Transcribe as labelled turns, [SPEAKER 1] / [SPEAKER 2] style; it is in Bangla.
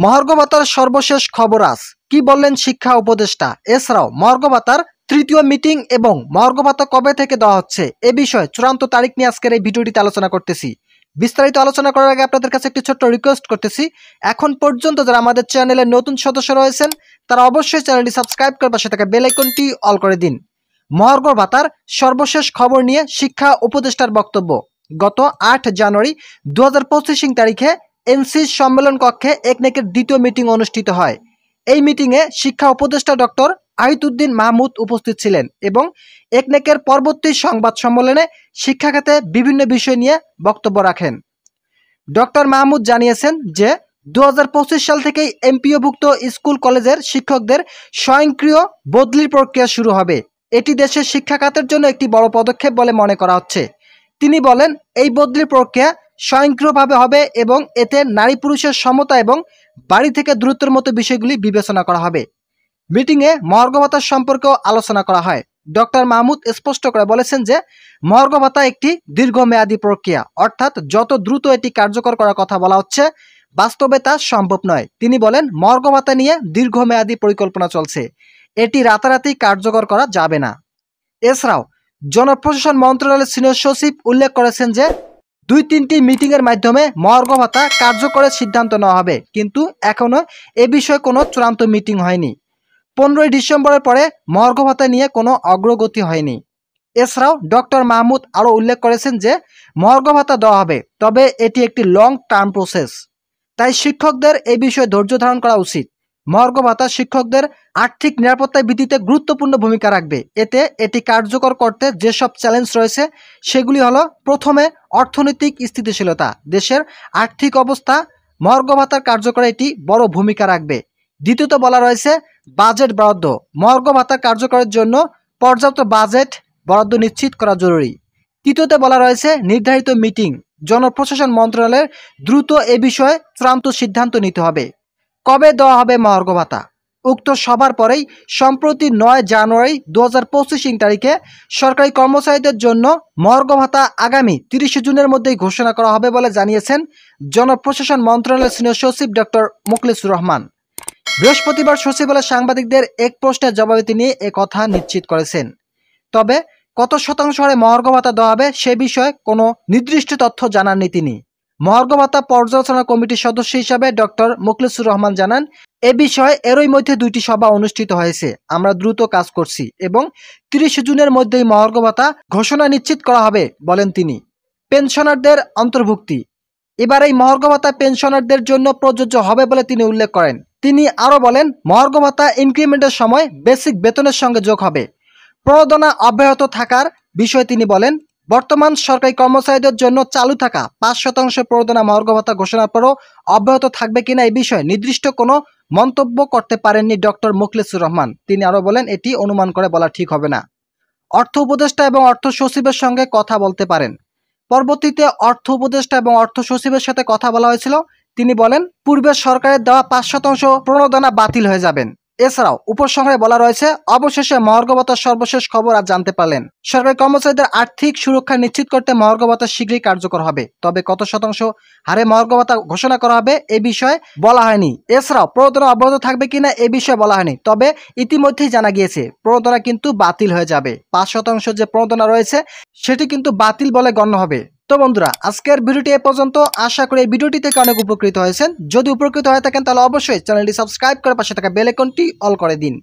[SPEAKER 1] মহার্ঘ ভাতার সর্বশেষ খবর আজ কি বললেন শিক্ষা উপদেষ্টা। এছাড়াও মহার্ঘ ভাতার তৃতীয় মিটিং এবং মহার্ঘ ভাতা কবে থেকে দেওয়া হচ্ছে এ বিষয়ে চূড়ান্ত তারিখ নিয়ে আজকের এই ভিডিওটিতে আলোচনা করতেছি। বিস্তারিত আলোচনা করার আগে আপনাদের কাছে একটি ছোট্ট রিকোয়েস্ট করতেছি, এখন পর্যন্ত যারা আমাদের চ্যানেলের নতুন সদস্য রয়েছেন তারা অবশ্যই চ্যানেলটি সাবস্ক্রাইব করে পাশে থাকা বেল আইকনটি অল করে দিন। মহার্ঘ ভাতার সর্বশেষ খবর নিয়ে শিক্ষা উপদেষ্টার বক্তব্য। গত ৮ জানুয়ারি 2025 তারিখে এনসি সম্মেলন কক্ষে একনেকের দ্বিতীয় মিটিং অনুষ্ঠিত হয়। এই মিটিংয়ে শিক্ষা উপদেষ্টা ডক্টর আহিদুদ্দিন মাহমুদ উপস্থিত ছিলেন এবং একনেকের পরবর্তী সংবাদ সম্মেলনে শিক্ষা খাতে বিভিন্ন বিষয় নিয়ে বক্তব্য রাখেন। ডক্টর মাহমুদ জানিয়েছেন যে 2025 সাল থেকেই এমপিওভুক্ত স্কুল কলেজের শিক্ষকদের স্বয়ংক্রিয় বদলির প্রক্রিয়া শুরু হবে। এটি দেশের শিক্ষা খাতের জন্য একটি বড় পদক্ষেপ বলে মনে করা হচ্ছে। তিনি বলেন, এই বদলি প্রক্রিয়া স্বয়ংক্রিয়ভাবে হবে এবং এতে নারী পুরুষের সমতা এবং বাড়ি থেকে দূরত্বের মতো বিষয়গুলি বিবেচনা করা হবে। মিটিংয়ে মহার্ঘ ভাতা সম্পর্কেও আলোচনা করা হয়। ডক্টর মাহমুদ স্পষ্ট করে বলেছেন যে মহার্ঘ ভাতা একটি দীর্ঘমেয়াদী প্রক্রিয়া, অর্থাৎ যত দ্রুত এটি কার্যকর করার কথা বলা হচ্ছে বাস্তবে তা সম্ভব নয়। তিনি বলেন, মহার্ঘ ভাতা নিয়ে দীর্ঘমেয়াদী পরিকল্পনা চলছে, এটি রাতারাতি কার্যকর করা যাবে না। এছাড়াও জনপ্রশাসন মন্ত্রণালয়ের সিনিয়র সচিব উল্লেখ করেছেন যে ২-৩টি মিটিংয়ের মাধ্যমে মহার্ঘ ভাতা কার্যকরের সিদ্ধান্ত নেওয়া হবে, কিন্তু এখনও এ বিষয়ে কোনো চূড়ান্ত মিটিং হয়নি। 15ই ডিসেম্বরের পরে মহার্ঘ ভাতা নিয়ে কোনো অগ্রগতি হয়নি। এছাড়াও ডক্টর মাহমুদ আরও উল্লেখ করেছেন যে মহার্ঘ ভাতা দেওয়া হবে, তবে এটি একটি লং টার্ম প্রসেস, তাই শিক্ষকদের এই বিষয়ে ধৈর্য ধারণ করা উচিত। মহার্ঘ ভাতা শিক্ষকদের আর্থিক নিরাপত্তা বৃদ্ধিতে গুরুত্বপূর্ণ ভূমিকা রাখবে। এটি কার্যকর করতে যেসব চ্যালেঞ্জ রয়েছে সেগুলি হলো, প্রথমে অর্থনৈতিক স্থিতিশীলতা, দেশের আর্থিক অবস্থা মহার্ঘ ভাতার কার্যকরে এটি বড় ভূমিকা রাখবে। দ্বিতীয়ত বলা রয়েছে বাজেট বরাদ্দ, মহার্ঘ ভাতা কার্যকরের জন্য পর্যাপ্ত বাজেট বরাদ্দ নিশ্চিত করা জরুরি। তৃতীয়তে বলা রয়েছে নির্ধারিত মিটিং, জনপ্রশাসন মন্ত্রণালয়ের দ্রুত এ বিষয়ে চূড়ান্ত সিদ্ধান্ত নিতে হবে। কবে দেওয়া হবে মহার্ঘ ভাতা? উক্ত সভার পরেই সম্প্রতি ৯ জানুয়ারি 2025 তারিখে সরকারি কর্মচারীদের জন্য মহার্ঘ ভাতা আগামী 30 জুনের মধ্যেই ঘোষণা করা হবে বলে জানিয়েছেন জনপ্রশাসন মন্ত্রণালয়ের সিনিয়র সচিব ডক্টর মোখলেসুর রহমান। বৃহস্পতিবার সচিবালয়ে সাংবাদিকদের এক প্রশ্নের জবাবে তিনি কথা নিশ্চিত করেছেন। তবে কত শতাংশ হারে মহার্ঘ ভাতা দেওয়া হবে সে বিষয়ে কোনো নির্দিষ্ট তথ্য জানাননি তিনি। মহার্ঘ ভাতা পর্যালোচনা কমিটির সদস্য হিসাবে ডক্টর মোখলেসুর রহমান জানান, এ বিষয়ে এরই মধ্যে 2টি সভা অনুষ্ঠিত হয়েছে। আমরা দ্রুত কাজ করছি এবং 30 জুনের মধ্যেই মহার্ঘ ভাতা ঘোষণা নিশ্চিত করা হবে বলেন তিনি। পেনশনারদের অন্তর্ভুক্তি, এবার এই মহার্ঘ ভাতা পেনশনারদের জন্য প্রযোজ্য হবে বলে তিনি উল্লেখ করেন। তিনি আরও বলেন, মহার্ঘ ভাতা ইনক্রিমেন্টের সময় বেসিক বেতনের সঙ্গে যোগ হবে। প্রণোদনা অব্যাহত থাকার বিষয়ে তিনি বলেন, বর্তমান সরকারি কর্মচারীদের জন্য চালু থাকা 5% প্রণোদনা মহার্ঘ ভাতা ঘোষণার পরও অব্যাহত থাকবে কিনা এই বিষয়ে নির্দিষ্ট কোনো মন্তব্য করতে পারেননি ডক্টর মোখলেসুর রহমান। তিনি আরও বলেন, এটি অনুমান করে বলা ঠিক হবে না। অর্থ উপদেষ্টা এবং অর্থ সচিবের সঙ্গে কথা বলতে পারেন। পরবর্তীতে অর্থ উপদেষ্টা এবং অর্থ সচিবের সাথে কথা বলা হয়েছিল। তিনি বলেন, পূর্বের সরকারের দেওয়া 5% প্রণোদনা বাতিল হয়ে যাবেন। এছাড়াও উপসংহারে বলা রয়েছে, অবশেষে মহার্ঘ ভাতার সর্বশেষ খবর আজ জানতে পারলেন। সরকারি কর্মচারীদের আর্থিক সুরক্ষা নিশ্চিত করতে মহার্ঘ ভাতা শীঘ্রই কার্যকর হবে, তবে কত শতাংশ হারে মহার্ঘ ভাতা ঘোষণা করা হবে এ বিষয়ে বলা হয়নি। এছাড়াও প্রণোদনা অব্যাহত থাকবে কিনা এ বিষয়ে বলা হয়নি, তবে ইতিমধ্যেই জানা গিয়েছে প্রণোদনা কিন্তু বাতিল হয়ে যাবে। 5% যে প্রণোদনা রয়েছে সেটি কিন্তু বাতিল বলে গণ্য হবে। তো বন্ধুরা, আজকের ভিডিওটি এ পর্যন্ত। আশা করি এই ভিডিওটি থেকে অনেক উপকৃত হয়েছেন। যদি উপকৃত হয়ে থাকেন তাহলে অবশ্যই চ্যানেলটি সাবস্ক্রাইব করে পাশে থাকা বেল আইকনটি অল করে দিন।